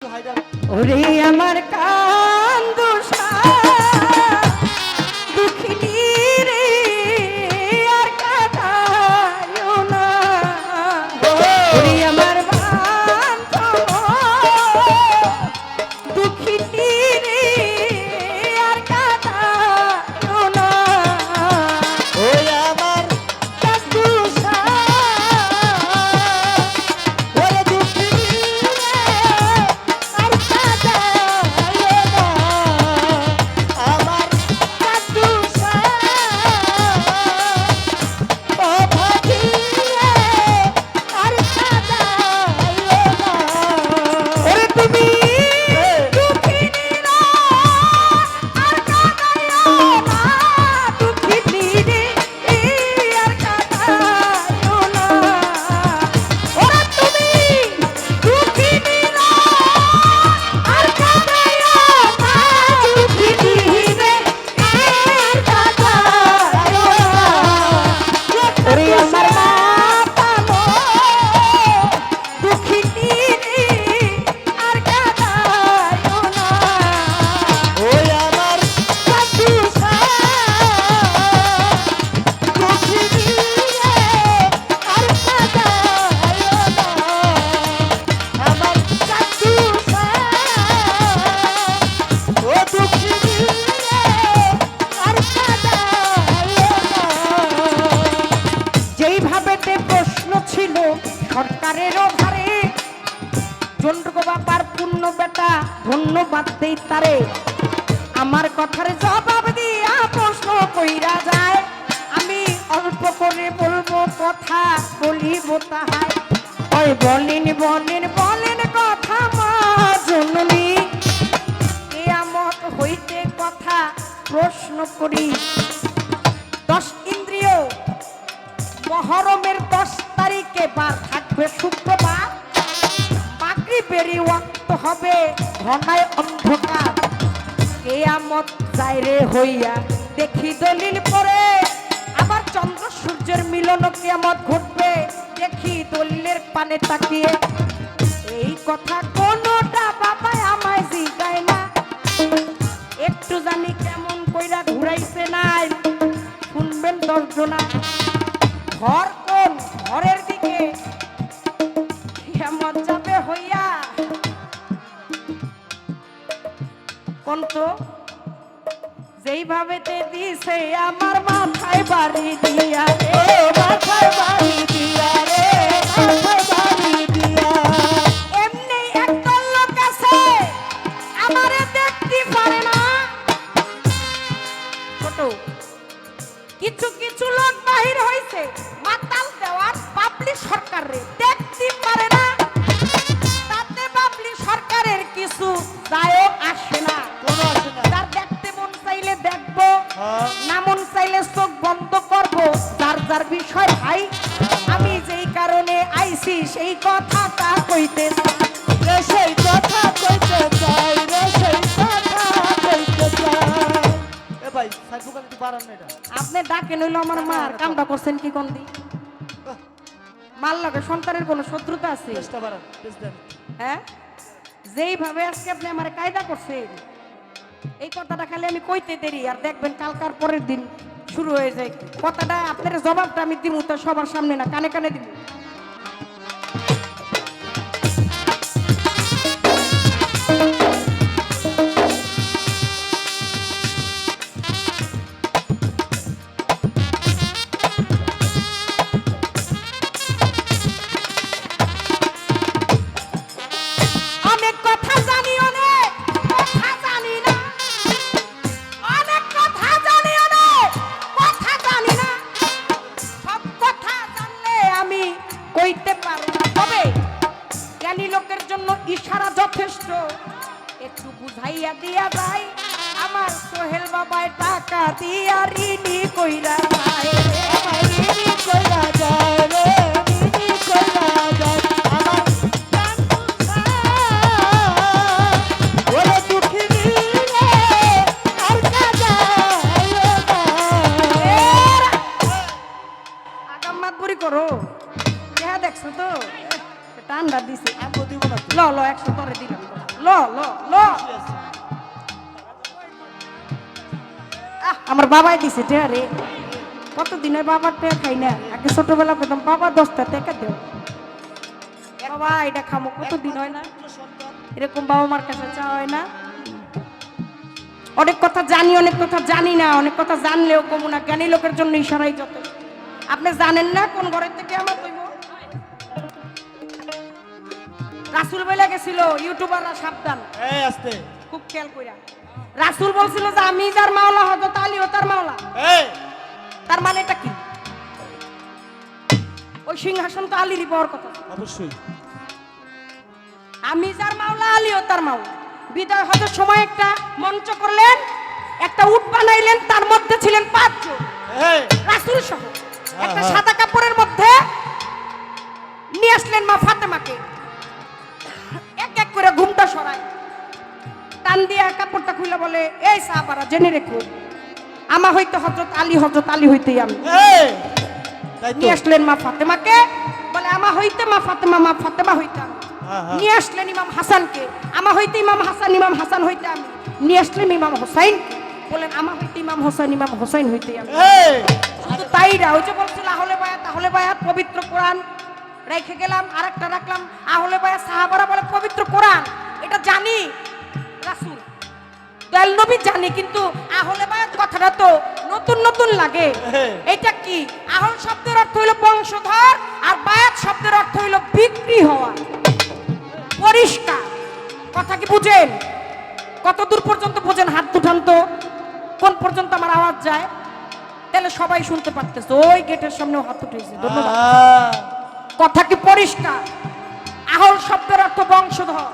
ওরে আমার কান্দুষা দুঃখিনী রে আর কাঁদায়ো না ওরে আমার বান্ধব দুঃখিনী রে আর কাঁদায়ো না ওই আমার কান্দুষা ওরে দুঃখিনী আর কাঁদায়ো না আমার কান্দুষা ও ভাগি আর কাঁদায়ো না ওরে তুমি দুঃখিনী না আর কাঁদায়ো না দুঃখিনী রে আর কাঁদায়ো না ওরে তুমি দুঃখিনী না আর কাঁদায়ো না দুঃখিনী রে আর কাঁদায়ো না ওরে আমার মাতালো দুঃখিনী রে আর কাঁদায়ো না ওই আমার কান্দুষা দুঃখিনী রে আর কাঁদায়ো না আমার কান্দুষা ও দুঃখিনী আর কাঁদায়ো না যেইভাবেতে প্রশ্ন ছিল সরকারেরও ভারে চন্দ্র বাবার পূর্ণ বেটা ধন্যবাদ দেই তারে আমার কথার জবাব দিয়া প্রশ্ন কইরা যায় আমি অল্প করে বলবো কথা বলিব তাহাই ওই বলেন বলেন বলেন কথা মা জননী কিয়ামত হইতে কথা প্রশ্ন করি 10 ইন্দ্রিয় মহরমের 10 তারিখে বার থাকবে শুক্রবার মাগরিবেরই ওয়াক্ত হবে ঘনায় অন্ধকার কিয়ামত যাইরে হইয়া দেখি দলিল পড়ে আবার চন্দ্র সূর্যের মিলন কিয়ামত ঘটবে দেখি দলিলের পানে তাকিয়ে এই কথা কোনটা বাবা আমায় জিগায় না একটু জানি কেমন কইরা ঘুরাইছে নাই শুনবেন 10 জনা ঘর কোন ঘরের দিকে কিয়ামত যাবে হইয়া কোন তো যেইভাবে তে দিছে আমার মাথায় বাড়ি দিয়া রে মাথায় বাড়ি দিয়া রে মাথায় বাড়ি দিয়া এমনি একদল লোক আছে আমারে দেখতে পারে না ছোট কিছু কিছু লোক বাহির হইছে মাতাল দেওয়ার পাবলিক সরকারে দেখতে পারে না তাতে পাবলিক সরকারের কিছু দায়ও আসে না কোনো আসে না তার দেখতে মন চাইলে দেখবো হ্যাঁ না মন চাইলে চোখ বন্ধ করব যার যার বিষয় ভাই আমি যেই কারণে আইছি সেই কথাটা কইতে চাই। রে সেই কথা কইতে চাই রে সেই কথা কইতে চাই এ ভাই সাইফুল একটু বাড়ান না এটা আপনি ডাকে নইল আমার মার কামটা করছেন কি কোন দি মার লাগে সন্তানের কোনো শত্রুতা আছে চেষ্টা বাড়ান প্রেসিডেন্ট হ্যাঁ যেইভাবে আজকে আপনি আমার কায়দা করছেন এই কথাটা খালি আমি কইতে দেরি আর দেখবেন কালকার পরের দিন শুরু হয়ে যায় কথাটা আপনার জবাবটা আমি দিব তো সবার সামনে না কানে কানে দিব অনেক কথা জানি অনেক কথা জানি না অনেক কথা জানি অনেক কথা জানি না সব কথা জানলে আমি কইতে পারব না তবে জ্ঞানী লোকের জন্য ইশারা যথেষ্ট একটু বুঝাইয়া দিয়া যায় আমার সোহেল বাবায় টাকা দিয়া ঋণী কইরা যায় আমার ঋণী কইরা যায় রে ঋণী কইরা যায় আমার কান্দুষা ওরে দুঃখিনী রে আর কাঁদায়ো না আগাম মাতবরি করো দেখছো তো ঠান্ডা দিছে আমি দিব না তো। ল ল 100 করে দিলাম ল ল আমার বাবাই দিছে টেয়া রে কতদিন হয় বাবার টেয়া খাই না আগে ছোটবেলা পেতাম বাবা 10টা টাকা দেও বাবা এটা খামো কতদিন হয় না এরকম বাবা মার কাছে চাওয়া হয় না অনেক কথা জানি অনেক কথা জানি না অনেক কথা জানলেও কমু না জ্ঞানী লোকের জন্য ইশারাই যত আপনি জানেন না কোন ঘরের থেকে আমার কইব রাসূল বলে গেছিল ইউটিউবাররা সাবধান এই আস্তে খুব খেয়াল কইরা রাসূল বলছিল যে আমি যার মাওলা হযরত আলীও তার মাওলা এই তার মানে এটা কি ওই সিংহাসন তো আলীরই পাওয়ার কথা অবশ্যই আমি যার মাওলা আলীও তার মাওলা বিদায় হজের সময় একটা মঞ্চ করলেন একটা উট বানাইলেন তার মধ্যে ছিলেন 5 জন এই রাসূল সহ একটা সাদা কাপড়ের মধ্যে নিয়ে আসলেন মা ফাতেমাকে এক এক করে ঘুমটা সরায় টান দিয়া কাপড়টা খুলে বলে এই সাহাবারা জেনে রেখো আমা হইতে হযরত আলী হইতেই আমি এই তাই তো নিয়ে আসলেন মা ফাতেমাকে বলে আমা হইতে মা ফাতেমা হইতে আমি নিয়ে আসলেন ইমাম হাসানকে আমা হইতে ইমাম হাসান হইতে আমি নিয়ে আসলেন ইমাম হোসাইন বলেন আমা হইতে ইমাম হোসাইন হইতে আমি এই শুধু তাই না ওই যে বলছিল আহলে বায়াত পবিত্র কোরআন রেখে গেলাম আরেকটা রাখলাম আহলে বায়াত সাহাবারা বলে পবিত্র কোরআন এটা জানি রাসূল দয়াল নবী জানি কিন্তু আহলে বায়াত কথাটা তো নতুন নতুন লাগে এটা কি আহল শব্দের অর্থ হইল বংশধর আর বায়াত শব্দের অর্থ হইল বিক্রি হওয়া পরিষ্কার কথা কি বুঝেন কত দূর পর্যন্ত বুঝেন হাত উঠান তো কোন পর্যন্ত আমার আওয়াজ যায় তাহলে সবাই শুনতে পারতেছে ওই গেটের সামনেও হাত উঠেছে ধন্যবাদ কথা কি পরিষ্কার আহল শব্দের অর্থ বংশধর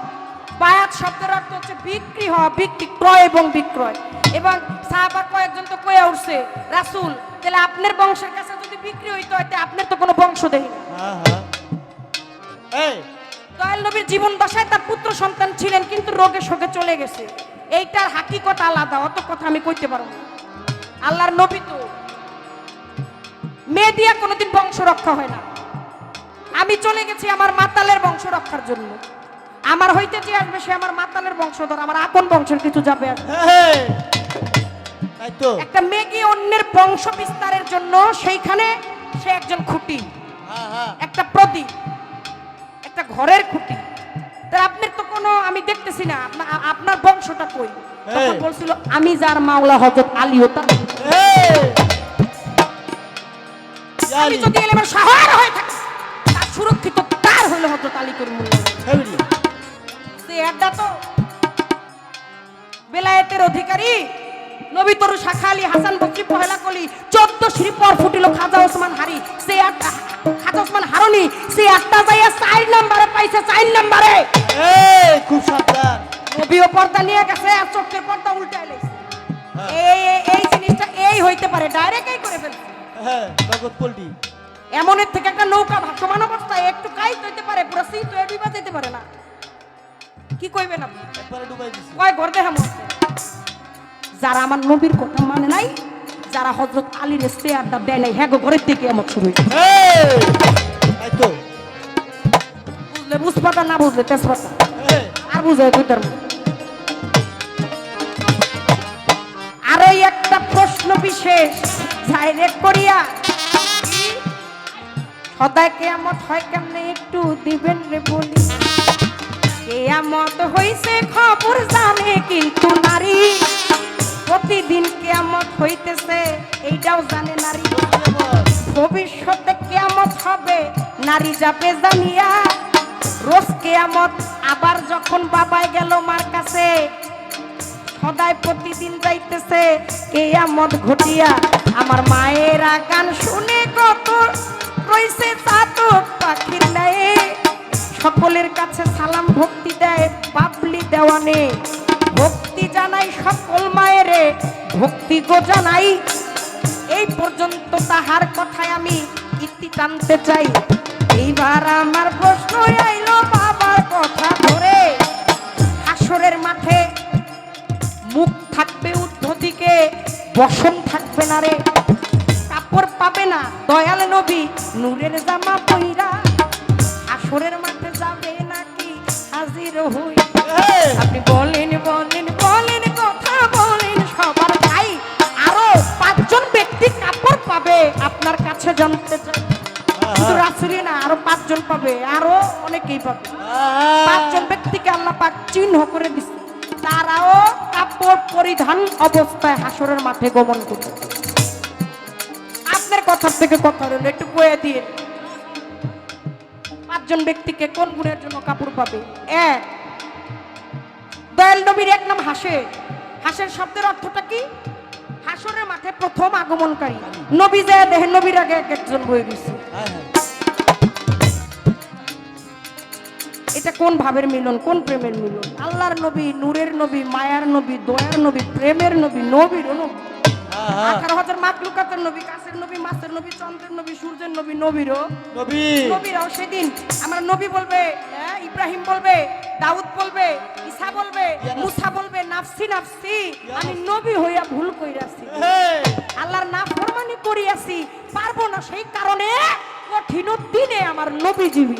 বায়াত শব্দের অর্থ হচ্ছে বিক্রি হওয়া বিক্রি ক্রয় এবং বিক্রয় এবং সাহাবা কয়েকজন তো কয়ে উঠছে রাসূল তাহলে আপনার বংশের কাছে যদি বিক্রি হইতো হয় আপনার তো কোনো বংশ দেই না এই দয়াল নবীর জীবন দশায় তার পুত্র সন্তান ছিলেন কিন্তু রোগে শোকে চলে গেছে এইটার হাকিকত আলাদা অত কথা আমি কইতে পারবো না আল্লাহর নবী তো মেয়ে দিয়া কোনোদিন বংশ রক্ষা হয় না আমি চলে গেছি আমার মাতালের বংশ রক্ষার জন্য আমার হইতে যে আসবে সে আমার মাতালের বংশধর আমার আপন বংশের কিছু যাবে আর এই তাই তো একটা মেয়ে গিয়ে অন্যের বংশ বিস্তারের জন্য সেইখানে সে একজন খুঁটি একটা প্রদীপ একটা ঘরের খুঁটি তার আপনার তো কোনো আমি দেখতেছি না আপনার বংশটা কই তখন বলছিল আমি যার মাওলা হযরত আলীও তার আমি যদি এলেমের সাহারা হয়ে থাকি তার সুরক্ষিত তার হলো হযরত আলী করিমুল্লাহ সে আড্ডা তো বেলায়েতের অধিকারী নবী তরু শাখা আলী হাসান বকরি পহেলা কলি 14 শ্রী পর ফুটিল খাজা ওসমান হারি সে আড্ডা খাজা ওসমান হারুনি সে আড্ডা যাইয়া 4 নম্বরে পাইছে 4 নম্বরে এই খুব সাবধান নবীও পর্দা নিয়ে গেছে আর চোখের পর্দা উল্টায় লাইছে এই জিনিসটা এই হইতে পারে ডাইরেক্ট এই করে ফেলছে নগদ পল্টি এমনের থেকে একটা নৌকা ভাসমান অবস্থায় একটু কাইত হইতে পারে পুরো সিট হয়ে বিপদ যেতে পারে না কি কইবেন আপনি একবারে ডুবাই দিছি কয় ঘর দেখাম যারা আমার নবীর কথা মানে নাই যারা হযরত আলীর চেয়ারটা দেয় নাই হ্যাঁ ঘরের থেকে আমার শুরু হইছে তাই তো বুঝলে বুঝপাতা না বুঝলে তেজপাতা এই আর বুঝে কইতার আর ওই একটা প্রশ্ন বিশেষ ডাইরেক্ট করিয়া সদায় কিয়ামত হয় কেমনে একটু দিবেন রে বলি কিয়ামত হইছে খবর জানে কিন্তু নারী প্রতিদিন কিয়ামত হইতেছে এইটাও জানে নারী ভবিষ্যতে কিয়ামত হবে নারী যাবে জানিয়া রোজ কিয়ামত আবার যখন বাবাই গেল মার কাছে সদায় প্রতিদিন যাইতেছে কিয়ামত ঘটিয়া আমার মায়েরা গান শুনে কত রইছে চাতক পাখির ন্যায় সকলের কাছে সালাম ভক্তি দেয় বাবলি দেওয়ানে ভক্তি জানাই সকল মায়েরে ভক্তি গো জানাই এই পর্যন্ত তাহার কথায় আমি ইতি টানতে চাই এইবার আমার প্রশ্ন আইলো বাবার কথা ধরে হাসরের মাঠে মুখ থাকবে উদ্ধদিকে বসন থাকবে না রে কাপড় পাবে না দয়াল নবী নূরের জামা পইরা হাসরের মাঠে যাবে নাকি হাজির হই 5 জন পাবে, আরো অনেকেই পাবে। 5 জন ব্যক্তিকে আল্লাহ পাক চিহ্ন করে দিচ্ছে, তারাও কাপড় পরিধান অবস্থায় হাসরের মাঠে গমন করবে। আপনার কথার থেকে কথা হলো একটু কয়ে দিয়ে, 5 জন ব্যক্তিকে কোন গুণের জন্য কাপড় পাবে? এক, দয়াল নবীর এক নাম হাসে। হাসের শব্দের অর্থটা কি? হাসরের মাঠে প্রথম আগমনকারী। নবী যায় দেখেন নবীর আগে এক একজন বয়ে গেছে। এটা কোন ভাবের মিলন, কোন প্রেমের মিলন? আল্লাহর নবী, নূরের নবী, মায়ার নবী, দয়ার নবী, প্রেমের নবী, নবীর নবী। 18,000 মাখলুকাতের নবী, কাছের নবী, মাছের নবী, চন্দ্রের নবী, সূর্যের নবী, নবীরও নবীরাও সেদিন আমরা নবী বলবে, ইব্রাহিম বলবে, দাউদ বলবে, ঈসা বলবে, মুসা বলবে, নাফসি নাফসি, আমি নবী হইয়া ভুল কইরাছি, আল্লাহর নাফরমানি করিয়াছি, পারবো না, সেই কারণে কঠিন দিনে আমার নবী জীবী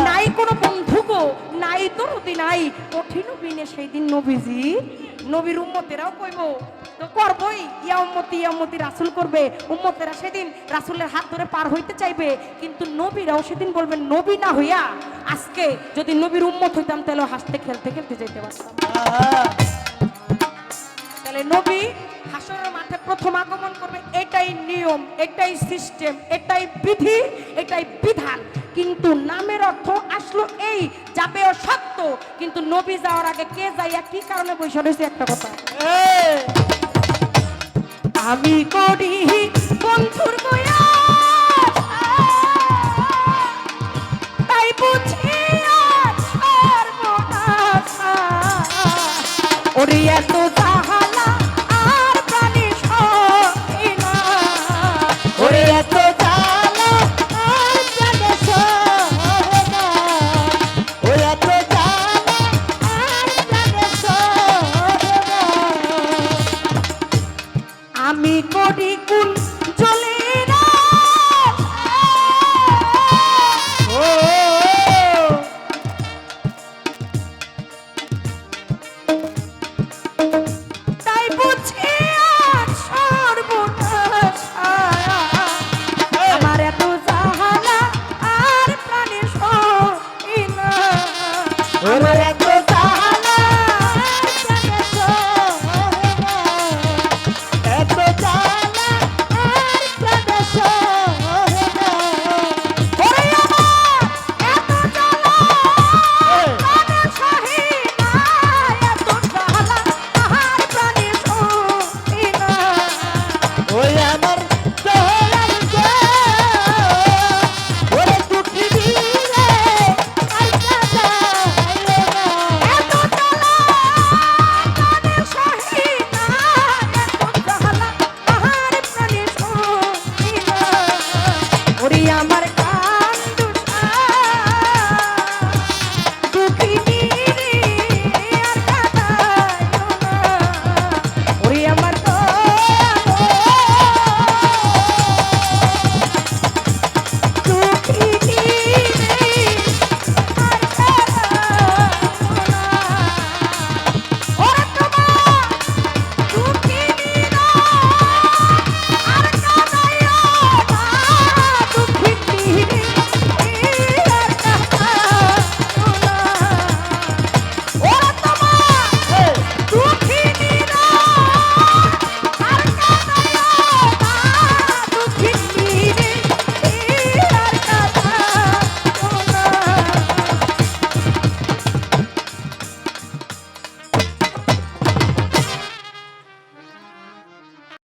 নাই, কোনো বন্ধু গো নাই, দরদি নাই, কঠিন দিনে সেই দিন নবীজি, নবীর উম্মতেরাও কইব তো করবই, ইয়া উম্মতি রাসূল করবে, উম্মতেরা সেদিন রাসূলের হাত ধরে পার হইতে চাইবে, কিন্তু নবীরাও সেদিন বলবেন নবী না হইয়া আজকে যদি নবীর উম্মত হইতাম তাহলে হাসতে খেলতে খেলতে যাইতে পারতাম। তাহলে নবী হাসরের মাঠে প্রথম আগমন করবে, এটাই নিয়ম, এটাই সিস্টেম, এটাই বিধি, এটাই বিধান। কিন্তু নামের অর্থ আসলো এই, যাবেও সত্য, কিন্তু নবী যাওয়ার আগে কে যাইয়া কি কারণে বসে রয়েছে একটা কথা, আমি করি বন্ধুর বয়া তাই বুঝি আর ওরে এত